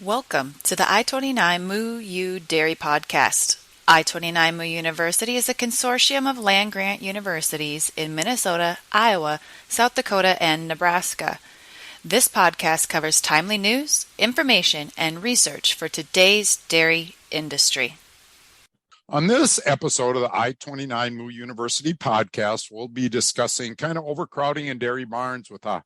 Welcome to the I-29 Moo U Dairy Podcast. I-29 Moo University is a consortium of land-grant universities in Minnesota, Iowa, South Dakota, and Nebraska. This podcast covers timely news, information, and research for today's dairy industry. On this episode of the I-29 Moo University podcast, we'll be discussing kind of overcrowding in dairy barns with a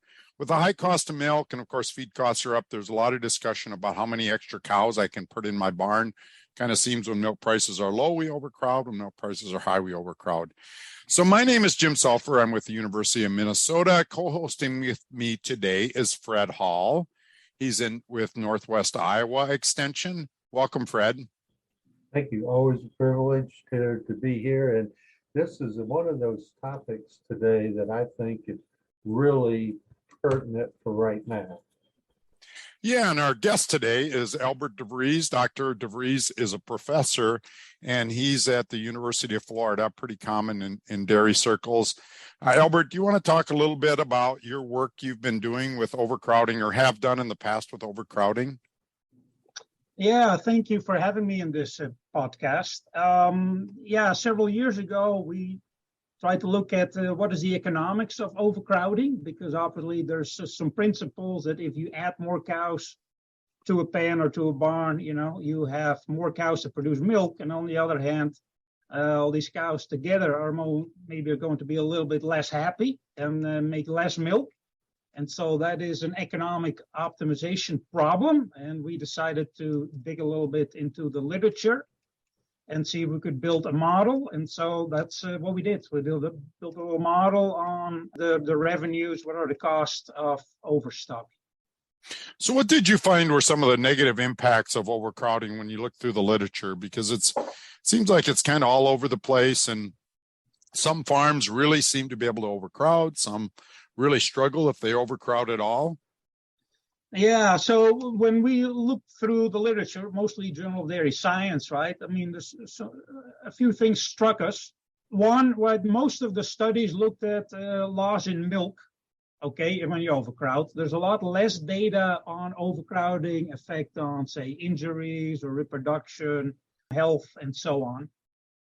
high cost of milk, and of course feed costs are up. There's a lot of discussion about how many extra cows I can put in my barn. Kind of seems when milk prices are low, we overcrowd. When milk prices are high, we overcrowd. So my name is Jim Salfer. I'm with the University of Minnesota. Co-hosting with me today is Fred Hall. He's with Northwest Iowa Extension. Welcome, Fred. Thank you. Always a privilege to be here. And this is one of those topics today that I think is really pertinent for right now. Yeah, and our guest today is Albert Vries. Dr. Vries is a professor, and he's at the University of Florida, pretty common in dairy circles. Albert, do you want to talk a little bit about your work you've been doing with overcrowding or have done in the past with overcrowding? Yeah, thank you for having me in this podcast. Several years ago, we tried to look at what is the economics of overcrowding, because obviously there's some principles that if you add more cows to a pen or to a barn, you have more cows that produce milk. And on the other hand, all these cows together are maybe going to be a little bit less happy and make less milk. And so that is an economic optimization problem. And we decided to dig a little bit into the literature and see if we could build a model. And so that's what we did. We built a little model on the revenues, what are the costs of overstock. So what did you find were some of the negative impacts of overcrowding when you look through the literature? Because it seems like it's kind of all over the place, and some farms really seem to be able to overcrowd. Some really struggle if they overcrowd at all. Yeah, so when we look through the literature, mostly Journal of Dairy Science, right? I mean, a few things struck us. One, what most of the studies looked at loss in milk, okay, when you overcrowd. There's a lot less data on overcrowding effect on, say, injuries or reproduction, health, and so on.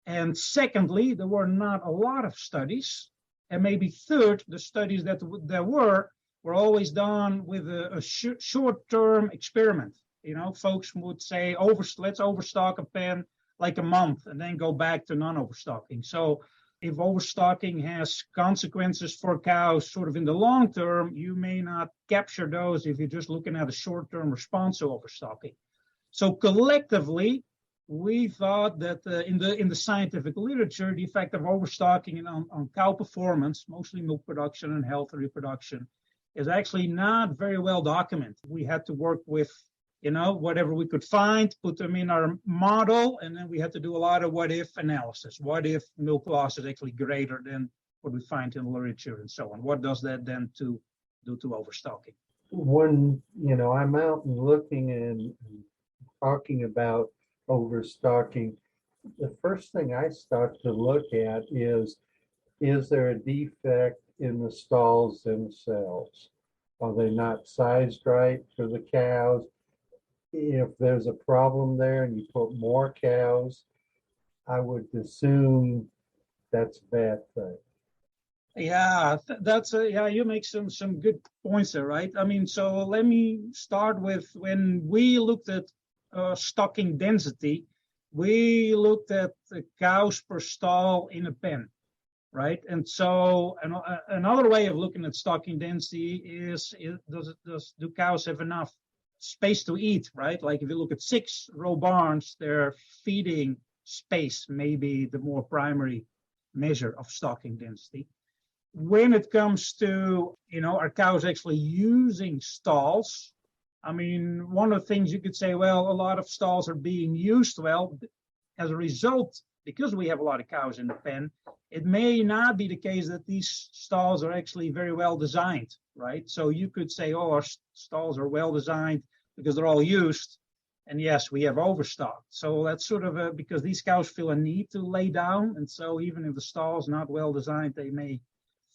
And secondly, there were not a lot of studies. And maybe third, the studies that there were always done with a short-term experiment. Folks would say, let's overstock a pen like a month and then go back to non-overstocking. So if overstocking has consequences for cows sort of in the long term, you may not capture those if you're just looking at a short-term response to overstocking. So collectively, we thought that in the scientific literature, the effect of overstocking on cow performance, mostly milk production and health and reproduction, is actually not very well documented. We had to work with, whatever we could find, put them in our model, and then we had to do a lot of what-if analysis. What if milk loss is actually greater than what we find in the literature and so on? What does that then do to overstocking? When, I'm out and looking and talking about overstocking, the first thing I start to look at is there a defect in the stalls themselves? Are they not sized right for the cows? If there's a problem there and you put more cows, I would assume that's a bad thing. Yeah, you make some good points there, right? I mean, so let me start with when we looked at stocking density, we looked at the cows per stall in a pen, right? And so another way of looking at stocking density is do cows have enough space to eat, right? Like if you look at 6-row barns, their feeding space may be the more primary measure of stocking density. When it comes to, are cows actually using stalls? I mean, one of the things you could say, well, a lot of stalls are being used well. As a result, because we have a lot of cows in the pen, it may not be the case that these stalls are actually very well designed, right? So you could say, our stalls are well designed because they're all used. And yes, we have overstock. So that's sort of because these cows feel a need to lay down. And so even if the stall is not well designed, they may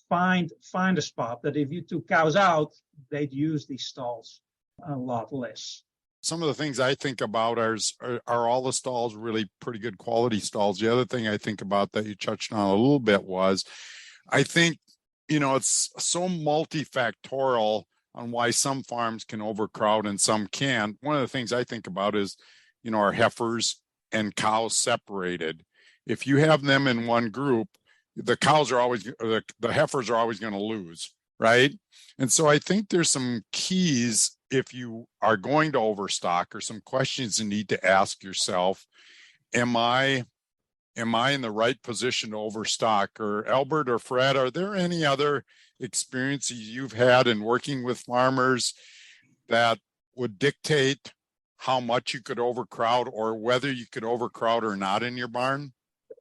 find a spot that if you took cows out, they'd use these stalls a lot less. some of the things I think about are all the stalls really pretty good quality stalls. The other thing I think about that you touched on a little bit was, I think, it's so multifactorial on why some farms can overcrowd and some can't. One of the things I think about is, our heifers and cows separated. If you have them in one group, the heifers are always going to lose, right? And so I think there's some keys if you are going to overstock, or some questions you need to ask yourself. Am I in the right position to overstock? Or Albert or Fred, are there any other experiences you've had in working with farmers that would dictate how much you could overcrowd, or whether you could overcrowd or not in your barn?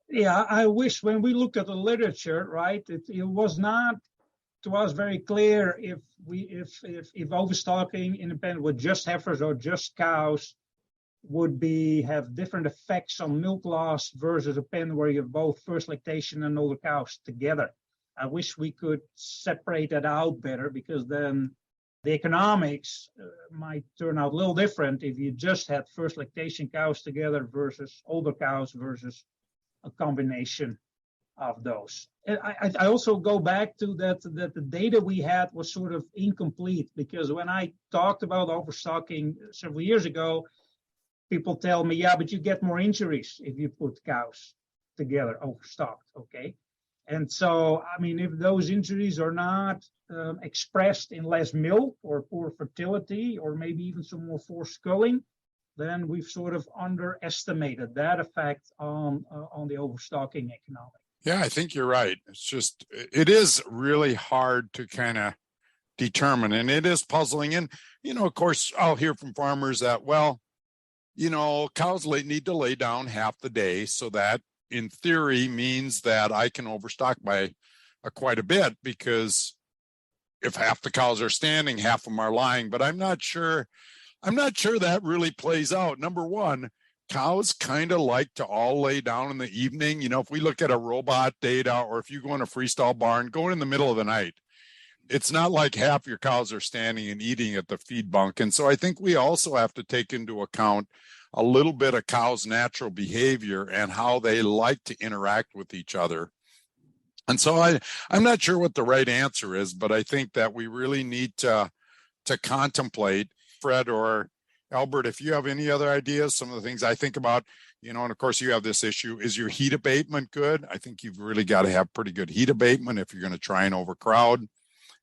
Yeah, I wish when we looked at the literature, right, it was not to us very clear if overstocking in a pen with just heifers or just cows would have different effects on milk loss versus a pen where you have both first lactation and older cows together. I wish we could separate that out better, because then the economics might turn out a little different if you just had first lactation cows together versus older cows versus a combination of those. And I also go back to that the data we had was sort of incomplete, because when I talked about overstocking several years ago, people tell me, yeah, but you get more injuries if you put cows together overstocked, okay? And so, I mean, if those injuries are not expressed in less milk or poor fertility, or maybe even some more forced culling, then we've sort of underestimated that effect on the overstocking economics. Yeah, I think you're right. It is really hard to kind of determine, and it is puzzling. And, of course, I'll hear from farmers that, well, cows need to lay down half the day, so that in theory means that I can overstock by quite a bit, because if half the cows are standing, half of them are lying. But I'm not sure that really plays out. Number one, cows kind of like to all lay down in the evening. If we look at a robot data, or if you go in a freestall barn, go in the middle of the night, it's not like half your cows are standing and eating at the feed bunk. And so I think we also have to take into account a little bit of cows' natural behavior and how they like to interact with each other. And so I'm not sure what the right answer is, but I think that we really need to contemplate. Fred or Albert, if you have any other ideas, some of the things I think about, and of course you have this issue, is your heat abatement good? I think you've really got to have pretty good heat abatement if you're going to try and overcrowd.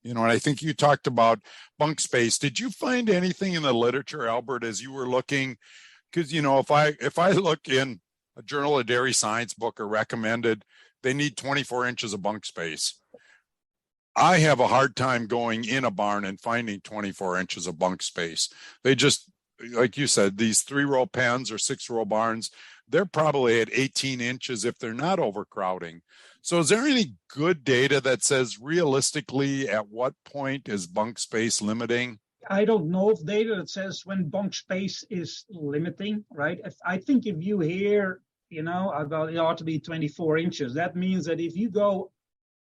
And I think you talked about bunk space. Did you find anything in the literature, Albert, as you were looking? Because, if I look in a Journal of Dairy Science book or recommended, they need 24 inches of bunk space. I have a hard time going in a barn and finding 24 inches of bunk space. They just, like you said, these 3-row pens or 6-row barns, they're probably at 18 inches if they're not overcrowding. So is there any good data that says realistically at what point is bunk space limiting? I don't know of data that says when bunk space is limiting, right? I think if you hear, about it ought to be 24 inches, that means that if you go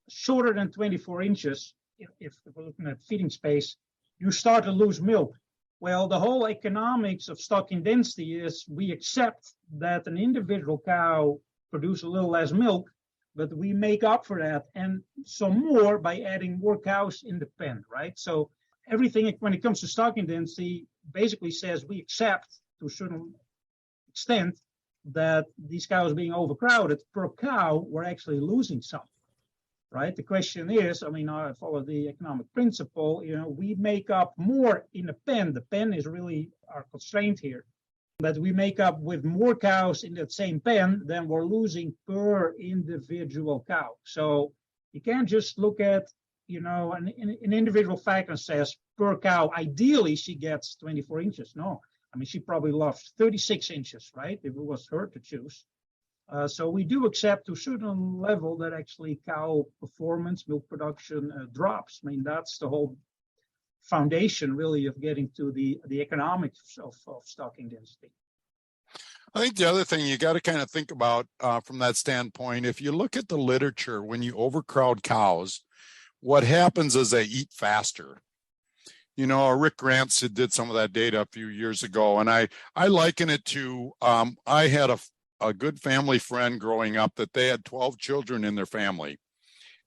shorter than 24 inches, if we're looking at feeding space, you start to lose milk. Well, the whole economics of stocking density is we accept that an individual cow produces a little less milk, but we make up for that and some more by adding more cows in the pen, right? So everything, when it comes to stocking density, basically says we accept to a certain extent that these cows being overcrowded per cow, we're actually losing some. Right. The question is, I follow the economic principle, we make up more in the pen. The pen is really our constraint here. But we make up with more cows in that same pen than we're losing per individual cow. So you can't just look at, an individual fact and says per cow, ideally she gets 24 inches. No, she probably lost 36 inches, right? If it was her to choose. So we do accept to a certain level that actually cow performance, milk production drops. That's the whole foundation really of getting to the economics of stocking density. I think the other thing you got to kind of think about from that standpoint, if you look at the literature, when you overcrowd cows, what happens is they eat faster. Rick Grantz did some of that data a few years ago, and I liken it to I had a good family friend growing up that they had 12 children in their family.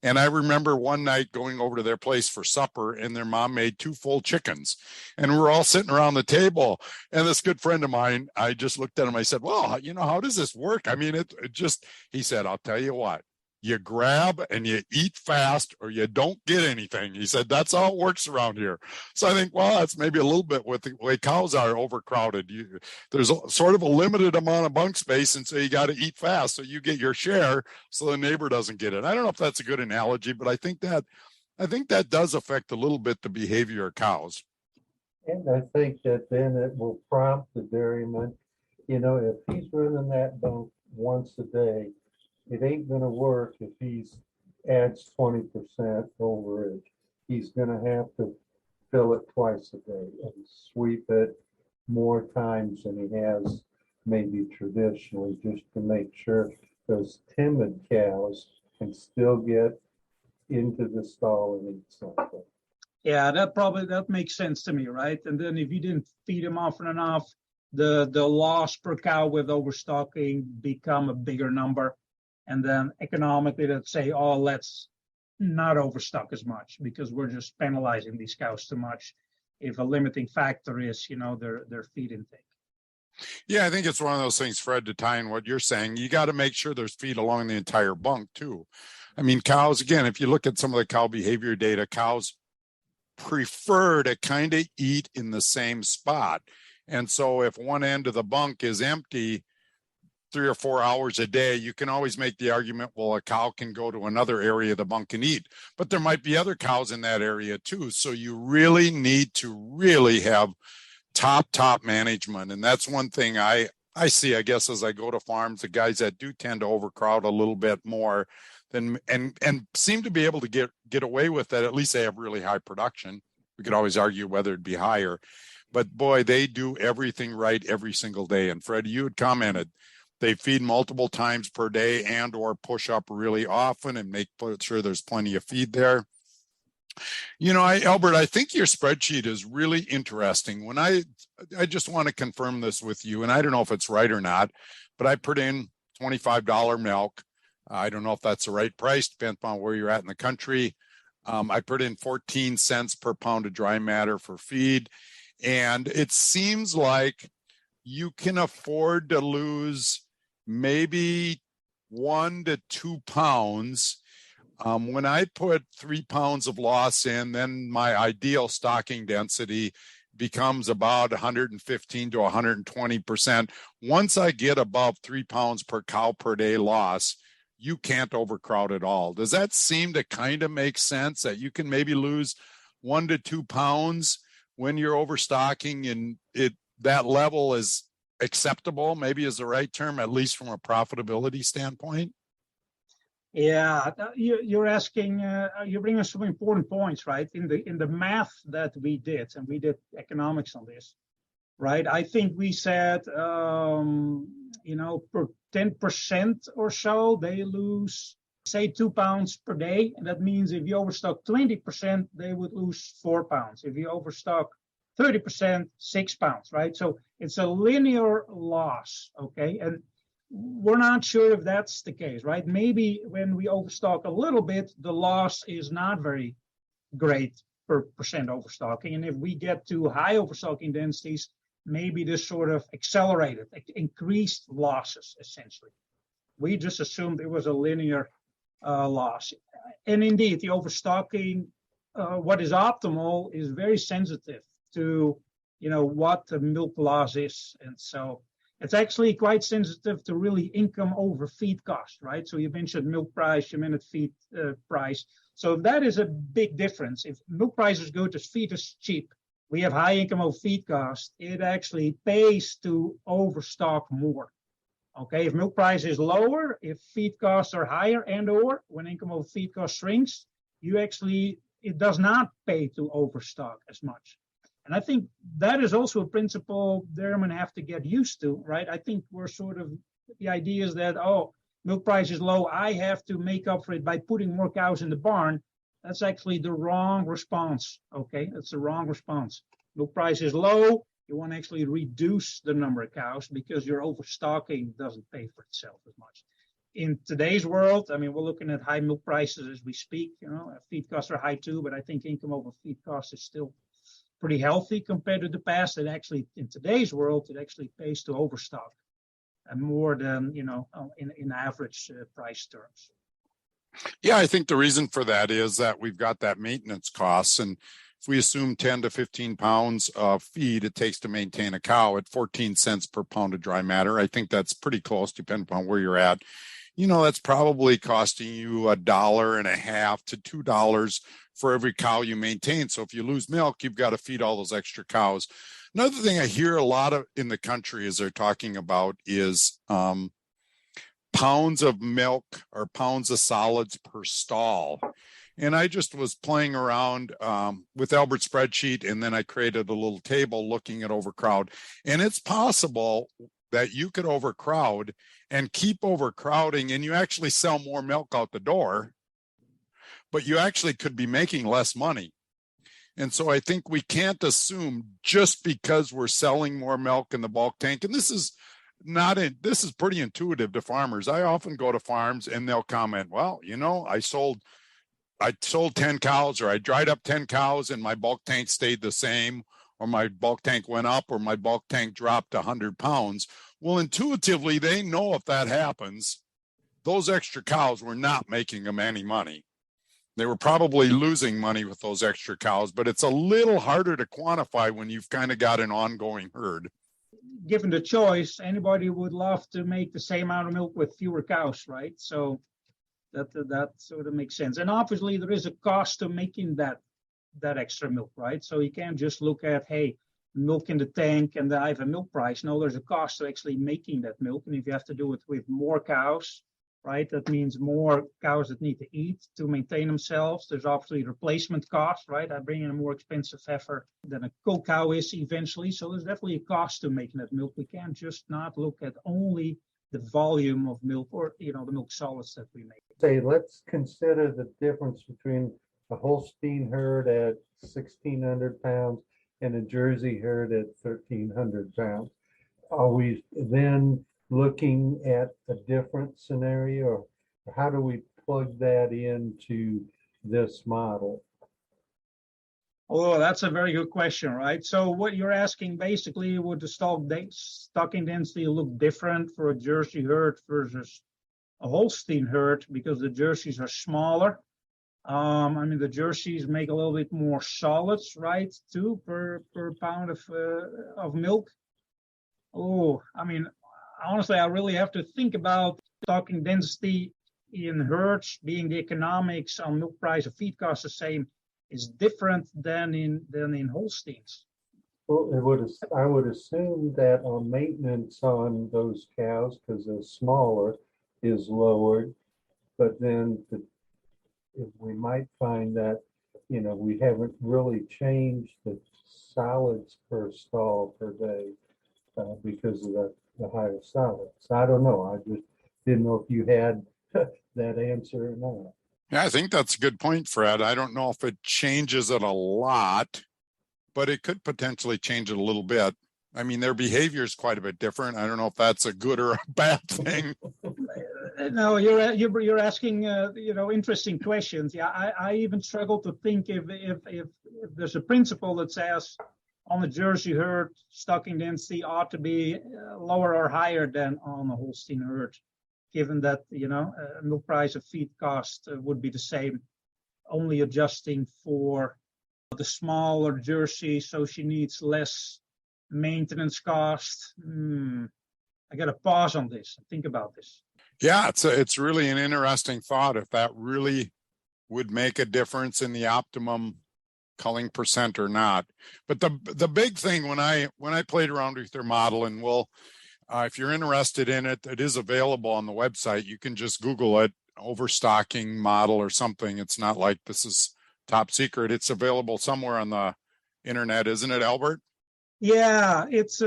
And I remember one night going over to their place for supper, and their mom made 2 full chickens. And we're all sitting around the table. And this good friend of mine, I just looked at him. I said, well, how does this work? I mean, it just, he said, I'll tell you what, you grab and you eat fast or you don't get anything. He said, that's how it works around here. So I think, well, that's maybe a little bit with the way cows are overcrowded. There's sort of a limited amount of bunk space, and so you got to eat fast so you get your share so the neighbor doesn't get it. I don't know if that's a good analogy, but I think that does affect a little bit the behavior of cows. And I think that then it will prompt the dairyman, if he's running that bunk once a day, it ain't gonna work if he's adds 20% overage. He's gonna have to fill it twice a day and sweep it more times than he has maybe traditionally, just to make sure those timid cows can still get into the stall and eat something. Yeah, that makes sense to me, right? And then if you didn't feed them often enough, the loss per cow with overstocking become a bigger number. And then economically, let's say, oh, let's not overstock as much because we're just penalizing these cows too much. If a limiting factor is, their feed intake. Yeah, I think it's one of those things, Fred, to tie in what you're saying. You got to make sure there's feed along the entire bunk too. I mean, cows, again, if you look at some of the cow behavior data, cows prefer to kind of eat in the same spot. And so if one end of the bunk is empty 3 or 4 hours a day, you can always make the argument, well, a cow can go to another area of the bunk and eat, but there might be other cows in that area too. So you really need to really have top management. And that's one thing I see, I guess, as I go to farms, the guys that do tend to overcrowd a little bit more than, and seem to be able to get away with that. At least they have really high production. We could always argue whether it'd be higher, but boy, they do everything right every single day. And Fred, you had commented, they feed multiple times per day and or push up really often and make sure there's plenty of feed there. Albert, I think your spreadsheet is really interesting. When I just want to confirm this with you, and I don't know if it's right or not, but I put in $25 milk. I don't know if that's the right price, depends on where you're at in the country. I put in 14 cents per pound of dry matter for feed. And it seems like you can afford to lose maybe 1 to 2 pounds. When I put 3 pounds of loss in, then my ideal stocking density becomes about 115 to 120%. Once I get above 3 pounds per cow per day loss, you can't overcrowd at all. Does that seem to kind of make sense, that you can maybe lose 1 to 2 pounds when you're overstocking, and that level is acceptable, maybe is the right term, at least from a profitability standpoint? Yeah, you're asking, you bring us some important points, right? In the math that we did, and we did economics on this, right? I think we said, per 10% or so, they lose, say, 2 pounds per day. And that means if you overstock 20%, they would lose 4 pounds. If you overstock 30%, 6 pounds, right? So it's a linear loss, okay? And we're not sure if that's the case, right? Maybe when we overstock a little bit, the loss is not very great per percent overstocking. And if we get to high overstocking densities, maybe this sort of accelerated, increased losses, essentially. We just assumed it was a linear loss. And indeed, the overstocking, what is optimal is very sensitive to, what the milk loss is. And so it's actually quite sensitive to really income over feed cost, right? So you mentioned milk price, you mentioned feed price. So that is a big difference. If milk prices go to feed is cheap, we have high income over feed cost, it actually pays to overstock more. Okay, if milk price is lower, if feed costs are higher and or when income over feed cost shrinks, it does not pay to overstock as much. And I think that is also a principle dairymen have to get used to, right? I think the idea is that, milk price is low, I have to make up for it by putting more cows in the barn. That's actually the wrong response. Okay, that's the wrong response. Milk price is low. You want to actually reduce the number of cows because your overstocking doesn't pay for itself as much. In today's world, I mean, we're looking at high milk prices as we speak. Feed costs are high too, but I think income over feed costs is still pretty healthy compared to the past. It actually, in today's world, it actually pays to overstock and more than, in average price terms. Yeah, I think the reason for that is that we've got that maintenance costs. And if we assume 10 to 15 pounds of feed it takes to maintain a cow at 14 cents per pound of dry matter, I think that's pretty close, depending upon where you're at. That's probably costing you $1.50 to $2 for every cow you maintain. So if you lose milk, you've got to feed all those extra cows. Another thing I hear a lot of in the country is they're talking about is pounds of milk or pounds of solids per stall. And I just was playing around with Albert's spreadsheet, and then I created a little table looking at overcrowd. And it's possible that you could overcrowd and keep overcrowding, and you actually sell more milk out the door, but you actually could be making less money. And so I think we can't assume just because we're selling more milk in the bulk tank, and this is pretty intuitive to farmers. I often go to farms and they'll comment, well, I sold 10 cows, or I dried up 10 cows and my bulk tank stayed the same, or my bulk tank went up, or my bulk tank dropped 100 pounds. Well, intuitively, they know if that happens, those extra cows were not making them any money. They were probably losing money with those extra cows, but it's a little harder to quantify when you've kind of got an ongoing herd. Given the choice, anybody would love to make the same amount of milk with fewer cows, right? So that sort of makes sense. And obviously, there is a cost to making that extra milk, right? So you can't just look at, hey, milk in the tank and I have a milk price. No, there's a cost to actually making that milk. And if you have to do it with more cows, right, that means more cows that need to eat to maintain themselves. There's obviously replacement cost, right? I bring in a more expensive heifer than a cow cow is eventually. So there's definitely a cost to making that milk. We can't just not look at only the volume of milk or, the milk solids that we make. Say, let's consider the difference between a Holstein herd at 1,600 pounds and a Jersey herd at 1,300 pounds. Are we then looking at a different scenario, or how do we plug that into this model? Oh, that's a very good question, right? So what you're asking basically, would the stocking density look different for a Jersey herd versus a Holstein herd because the Jerseys are smaller? The Jerseys make a little bit more solids, right, too, per pound of milk. Honestly, I really have to think about stocking density in herds being the economics on milk price of feed costs the same is different than in Holsteins. Well, I would assume that on maintenance on those cows, because they're smaller, is lowered, but then we might find that we haven't really changed the solids per stall per day because of the higher solids. I don't know. I just didn't know if you had that answer or not. Yeah, I think that's a good point, Fred. I don't know if it changes it a lot, but it could potentially change it a little bit. I mean, their behavior is quite a bit different. I don't know if that's a good or a bad thing. No, you're asking interesting questions. Yeah, I even struggle to think if there's a principle that says on the Jersey herd stocking density ought to be lower or higher than on a Holstein herd, given that milk price of feed cost would be the same, only adjusting for the smaller Jersey, so she needs less maintenance cost. I got to pause on this and think about this. Yeah, it's really an interesting thought if that really would make a difference in the optimum culling percent or not. But the big thing when I played around with your model, and if you're interested in it, it is available on the website. You can just Google it, overstocking model or something. It's not like this is top secret. It's available somewhere on the internet, isn't it, Albert? Yeah, it's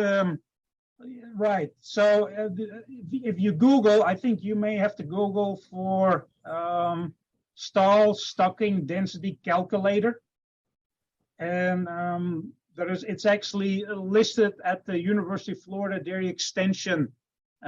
right. So if you Google, I think you may have to Google for stall stocking density calculator. And it's actually listed at the University of Florida Dairy Extension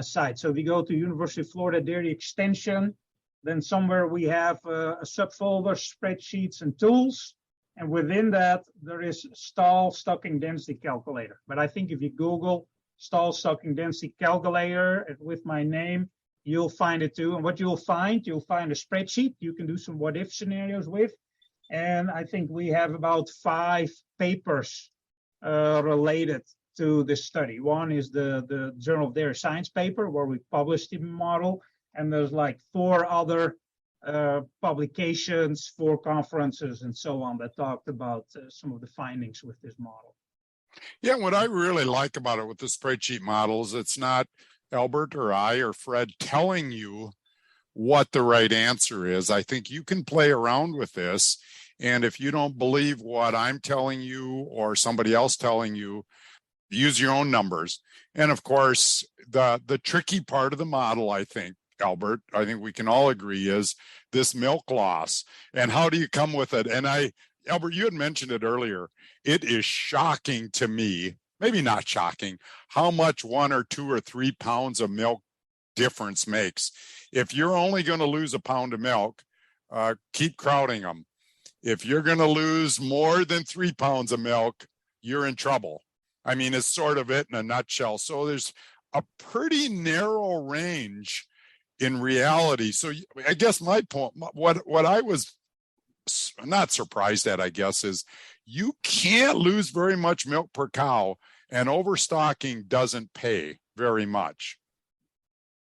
site. So if you go to University of Florida Dairy Extension, then somewhere we have a subfolder, spreadsheets and tools. And within that, there is stall stocking density calculator. But I think if you Google stall stocking density calculator with my name, you'll find it too. And what you'll find a spreadsheet you can do some what if scenarios with. And I think we have about 5 papers related to this study. One is the Journal of Dairy Science paper where we published the model. And there's like 4 other publications, 4 conferences and so on that talked about some of the findings with this model. Yeah, what I really like about it with the spreadsheet models, it's not Albert or I or Fred telling you what the right answer is. I think you can play around with this. And if you don't believe what I'm telling you or somebody else telling you, use your own numbers. And of course, the tricky part of the model, I think, Albert, I think we can all agree, is this milk loss. And how do you come with it? And Albert, you had mentioned it earlier. It is shocking to me, maybe not shocking, how much 1 or 2 or 3 pounds of milk difference makes. If you're only going to lose a pound of milk, keep crowding them. If you're going to lose more than 3 pounds of milk, you're in trouble. I mean, it's sort of it in a nutshell. So there's a pretty narrow range in reality. So I guess my point, what I was not surprised at, I guess, is you can't lose very much milk per cow, and overstocking doesn't pay very much.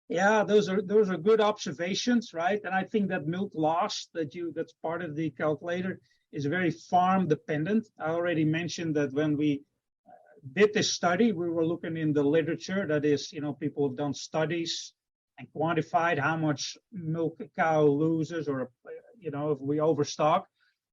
Yeah, those are good observations, right? And I think that milk loss that's part of the calculator is very farm dependent. I already mentioned that when we did this study, we were looking in the literature. That is, people have done studies and quantified how much milk a cow loses, or if we overstock.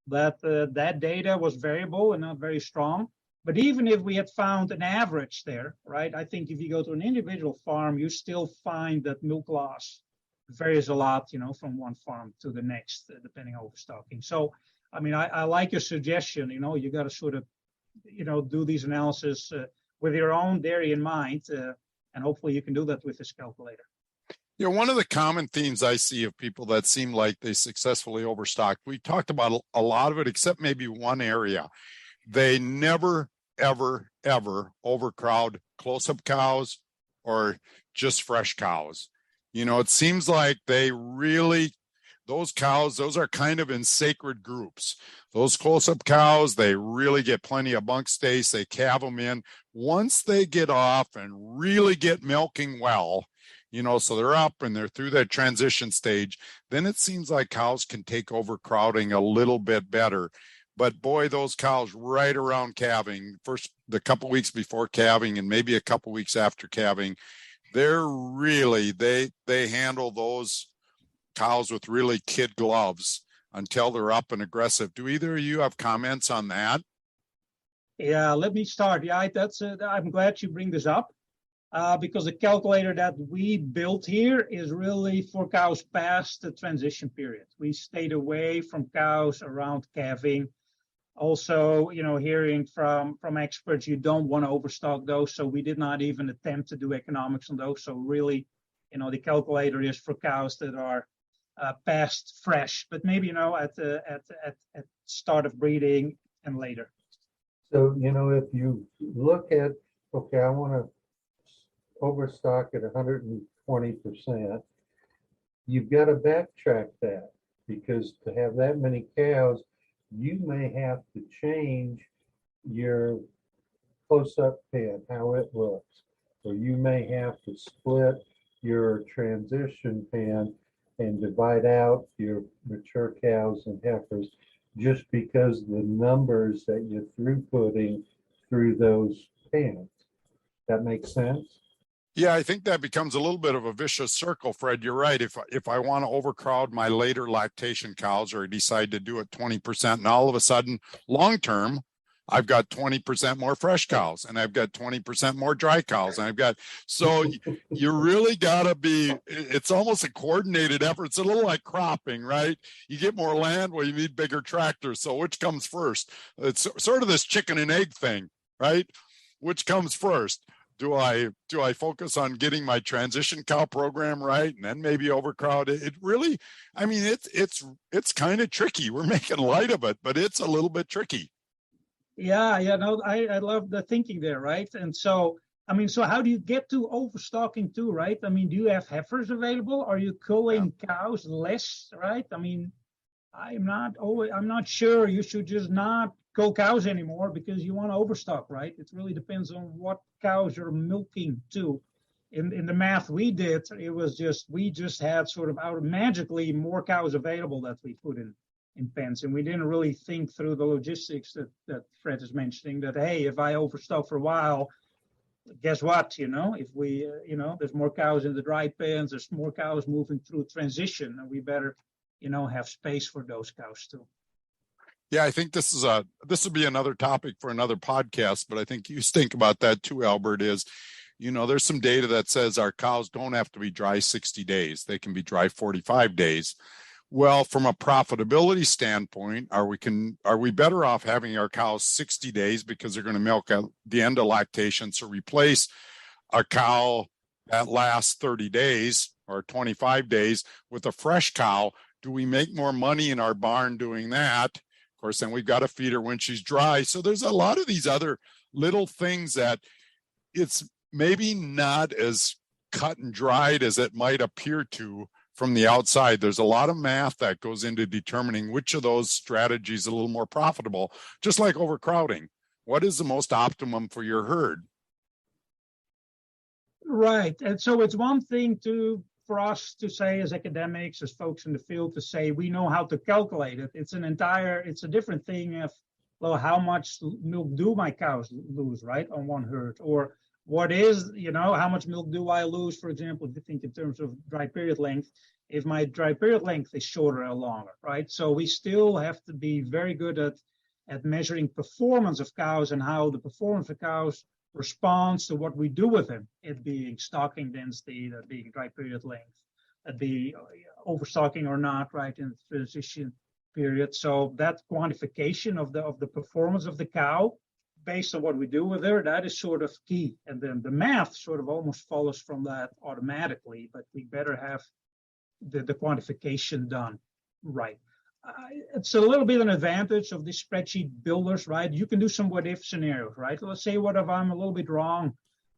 That data was variable and not very strong. But even if we had found an average there, right, I think if you go to an individual farm, you still find that milk loss varies a lot, from one farm to the next, depending on overstocking. So, I mean, I like your suggestion, you got to sort of, do these analysis with your own dairy in mind, and hopefully you can do that with this calculator. One of the common themes I see of people that seem like they successfully overstocked, we talked about a lot of it, except maybe one area. They never, ever, ever overcrowd close-up cows or just fresh cows. It seems like those cows, those are kind of in sacred groups. Those close-up cows, they really get plenty of bunk space. They calve them in. Once they get off and really get milking well, so they're up and they're through that transition stage, then it seems like cows can take overcrowding a little bit better. But boy, those cows right around calving, first the couple weeks before calving and maybe a couple weeks after calving, they handle those cows with really kid gloves until they're up and aggressive. Do either of you have comments on that? Yeah, let me start. Yeah, I'm glad you bring this up. Because the calculator that we built here is really for cows past the transition period. We stayed away from cows around calving. Also, hearing from experts, you don't want to overstock those. So we did not even attempt to do economics on those. So really, the calculator is for cows that are past fresh, but maybe, at start of breeding and later. So, if you look at, okay, I want to overstock at 120%, you've got to backtrack that, because to have that many cows, you may have to change your close-up pen, how it looks, or you may have to split your transition pen and divide out your mature cows and heifers, just because the numbers that you're throughputting through those pens. That makes sense? Yeah, I think that becomes a little bit of a vicious circle, Fred. You're right. If I want to overcrowd my later lactation cows, or decide to do it 20%, and all of a sudden, long term, I've got 20% more fresh cows, and I've got 20% more dry cows, and I've got, so you really gotta be, it's almost a coordinated effort. It's a little like cropping, right? You get more land, well, you need bigger tractors. So which comes first? It's sort of this chicken and egg thing, right? Which comes first? Do I focus on getting my transition cow program right, and then maybe overcrowd it? It really, I mean, it's kind of tricky. We're making light of it, but it's a little bit tricky. Yeah, no, I love the thinking there, right? And so, I mean, so how do you get to overstocking too, right? I mean, do you have heifers available? Are you culling cows less, right? I mean, I'm not sure you should just not cull cows anymore because you want to overstock, right? It really depends on what cows you're milking too. In the math we did, it was we just had sort of out magically more cows available that we put in pens, and we didn't really think through the logistics that Fred is mentioning. That hey, if I overstock for a while, guess what? If we there's more cows in the dry pens, there's more cows moving through transition, and we better have space for those cows too. Yeah, I think this would be another topic for another podcast, but I think you think about that too, Albert, is, there's some data that says our cows don't have to be dry 60 days. They can be dry 45 days. Well, from a profitability standpoint, are we better off having our cows 60 days because they're going to milk at the end of lactation? So replace a cow that lasts 30 days or 25 days with a fresh cow. Do we make more money in our barn doing that? Of course, then we've got to feed her when she's dry. So there's a lot of these other little things that it's maybe not as cut and dried as it might appear to from the outside. There's a lot of math that goes into determining which of those strategies is a little more profitable, just like overcrowding. What is the most optimum for your herd? Right. And so it's one thing for us to say as academics, as folks in the field, to say we know how to calculate it. It's a different thing if, well, how much milk do my cows lose, right, on one herd? Or what is, how much milk do I lose, for example, if you think in terms of dry period length, if my dry period length is shorter or longer, right? So we still have to be very good at measuring performance of cows and how the performance of cows responds to what we do with them, it being stocking density, that being dry period length, that be overstocking or not, right, in the transition period. So that quantification of the performance of the cow based on what we do with her, that is sort of key. And then the math sort of almost follows from that automatically, but we better have the quantification done right. It's a little bit an advantage of the spreadsheet builders, right? You can do some what if scenarios, right? Let's say what if I'm a little bit wrong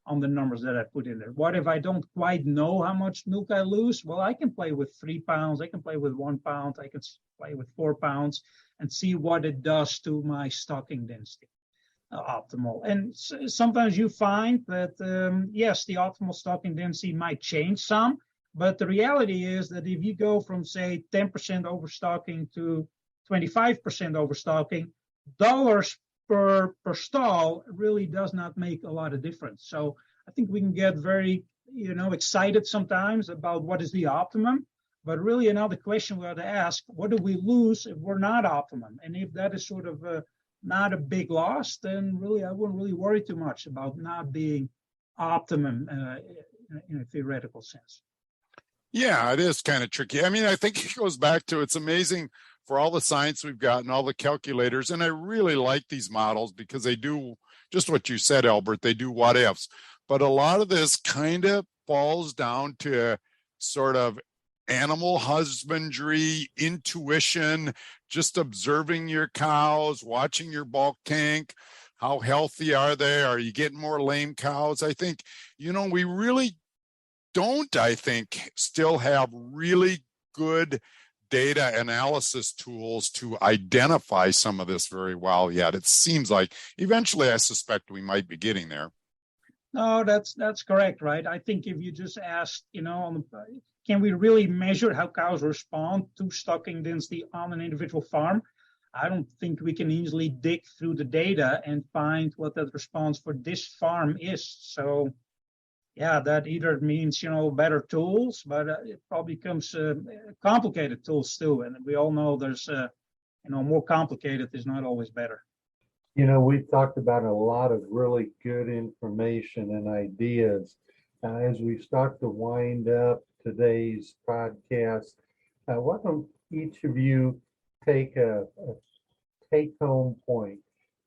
on the numbers that I put in there? What if I don't quite know how much milk I lose? Well, I can play with 3 pounds. I can play with 1 pound. I can play with 4 pounds and see what it does to my stocking density. Optimal. And sometimes you find that, yes, the optimal stocking density might change some. But the reality is that if you go from, say, 10% overstocking to 25% overstocking, dollars per stall really does not make a lot of difference. So I think we can get very, excited sometimes about what is the optimum. But really another question we ought to ask, what do we lose if we're not optimum? And if that is sort of not a big loss, then really I wouldn't really worry too much about not being optimum in a theoretical sense. Yeah, it is kind of tricky. I mean, I think it goes back to, it's amazing for all the science we've got and all the calculators. And I really like these models because they do just what you said, Albert, they do what ifs. But a lot of this kind of falls down to sort of animal husbandry, intuition, just observing your cows, watching your bulk tank. How healthy are they? Are you getting more lame cows? I think, we really don't, I think, still have really good data analysis tools to identify some of this very well yet. It seems like eventually I suspect we might be getting there. No, that's correct, right? I think if you just ask, can we really measure how cows respond to stocking density on an individual farm? I don't think we can easily dig through the data and find what that response for this farm is. So yeah, that either means, better tools, but it probably comes complicated tools too. And we all know there's, more complicated is not always better. We've talked about a lot of really good information and ideas. As we start to wind up today's podcast, why don't each of you take a take-home point?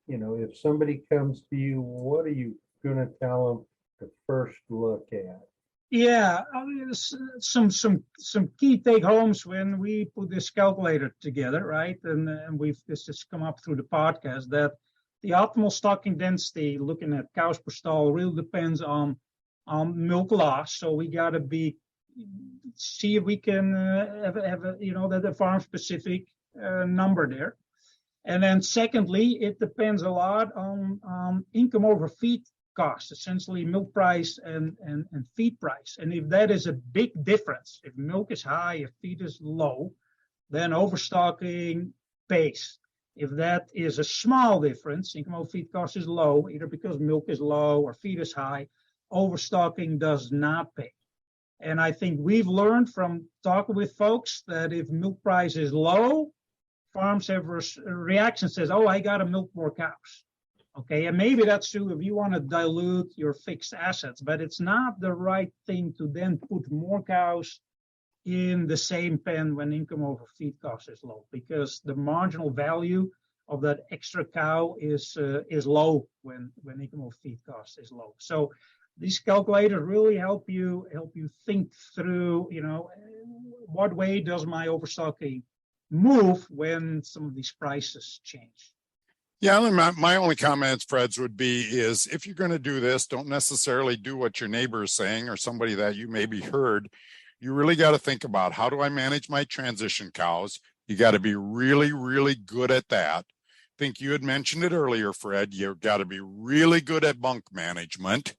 If somebody comes to you, what are you going to tell them to first look at? Yeah, I mean, some key take homes when we put this calculator together, right? And this has come up through the podcast that the optimal stocking density, looking at cows per stall, really depends on milk loss. So we got to see if we can have that a farm specific number there. And then secondly, it depends a lot on income over feed cost, essentially milk price and feed price. And if that is a big difference, if milk is high, if feed is low, then overstocking pays. If that is a small difference, income over feed cost is low, either because milk is low or feed is high, overstocking does not pay. And I think we've learned from talking with folks that if milk price is low, farms have a reaction says, oh, I got to milk more cows. Okay, and maybe that's true if you want to dilute your fixed assets, but it's not the right thing to then put more cows in the same pen when income over feed cost is low, because the marginal value of that extra cow is low when income over feed cost is low. So these calculators really help you think through, what way does my overstocking move when some of these prices change. Yeah, my only comments, Fred's, would be is if you're going to do this, don't necessarily do what your neighbor is saying or somebody that you maybe heard. You really got to think about, how do I manage my transition cows? You got to be really, really good at that. I think you had mentioned it earlier, Fred. You've got to be really good at bunk management.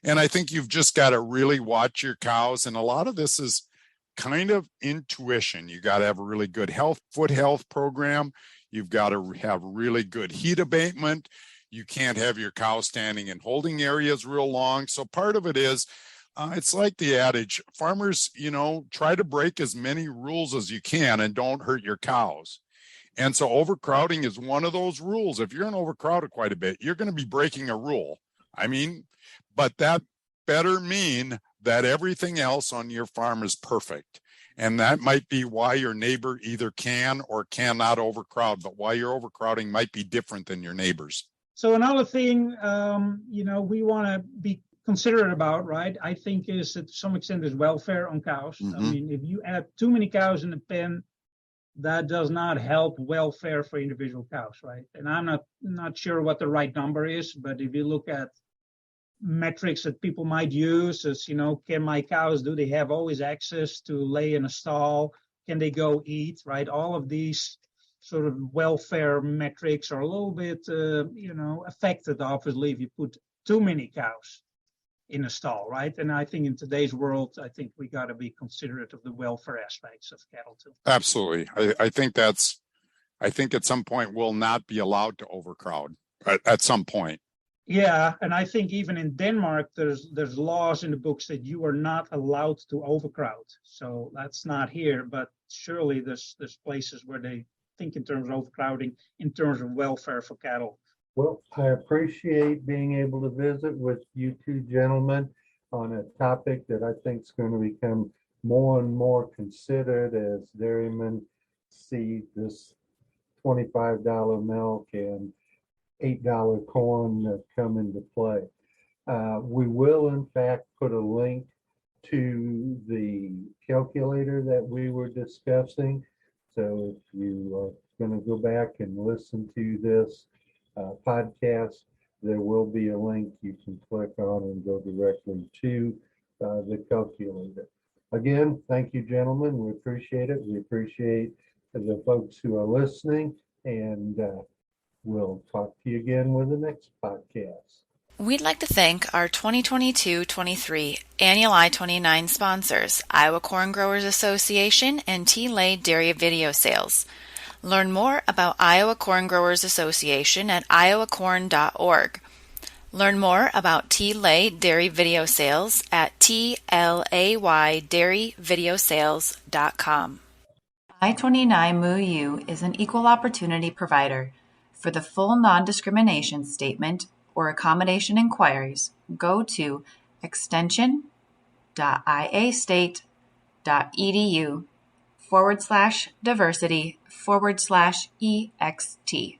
And I think you've just got to really watch your cows. And a lot of this is kind of intuition. You got to have a really good foot health program. You've got to have really good heat abatement. You can't have your cow standing in holding areas real long. So part of it is, it's like the adage, farmers, try to break as many rules as you can and don't hurt your cows. And so overcrowding is one of those rules. If you're in overcrowded quite a bit, you're going to be breaking a rule. But that better mean that everything else on your farm is perfect. And that might be why your neighbor either can or cannot overcrowd, but why your overcrowding might be different than your neighbor's. So another thing, we want to be considerate about, right? I think is to some extent is welfare on cows. Mm-hmm. I mean, if you add too many cows in the pen, that does not help welfare for individual cows, right? And I'm not sure what the right number is, but if you look at metrics that people might use as, can my cows, do they have always access to lay in a stall? Can they go eat, right? All of these sort of welfare metrics are a little bit, affected, obviously, if you put too many cows in a stall, right? And I think in today's world, I think we got to be considerate of the welfare aspects of cattle too. Absolutely. I think at some point we'll not be allowed to overcrowd at some point. Yeah, and I think even in Denmark, there's laws in the books that you are not allowed to overcrowd. So that's not here, but surely there's places where they think in terms of overcrowding, in terms of welfare for cattle. Well, I appreciate being able to visit with you two gentlemen on a topic that I think is going to become more and more considered as dairymen see this $25 milk and $8 corn come into play. We will, in fact, put a link to the calculator that we were discussing. So if you are going to go back and listen to this podcast, there will be a link you can click on and go directly to the calculator. Again, thank you, gentlemen. We appreciate it. We appreciate the folks who are listening, and we'll talk to you again with the next podcast. We'd like to thank our 2022-23 annual I-29 sponsors, Iowa Corn Growers Association and T-Lay Dairy Video Sales. Learn more about Iowa Corn Growers Association at iowacorn.org. Learn more about T-Lay Dairy Video Sales at tlaydairyvideosales.com. I-29 Moo U is an equal opportunity provider. For the full non-discrimination statement or accommodation inquiries, go to extension.iastate.edu/diversity/ext.